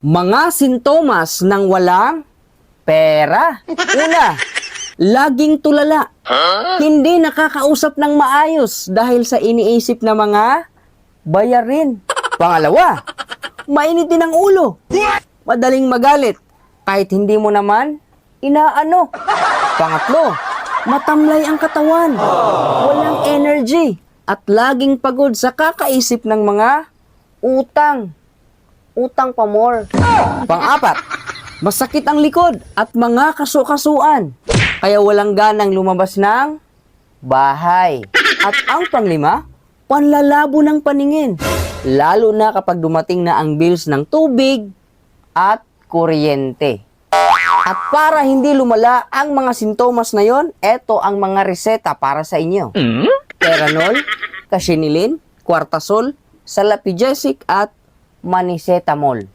Mga sintomas ng walang pera. Una, laging tulala. Hindi nakakausap ng maayos dahil sa iniisip na mga bayarin. Pangalawa, mainit din ang ulo. Madaling magalit kahit hindi mo naman inaano. Pangatlo, matamlay ang katawan. Walang energy at laging pagod sa kakaisip ng mga utang. Utang pa more. Pang-apat, masakit ang likod at mga kasu-kasuan. Kaya walang ganang lumabas ng bahay. At ang panglima, panlalabo ng paningin. Lalo na kapag dumating na ang bills ng tubig at kuryente. At para hindi lumala ang mga sintomas na yon, eto ang mga reseta para sa inyo. Teranol, Casinilin, Quartasol, Salapigesic at Manicetamol.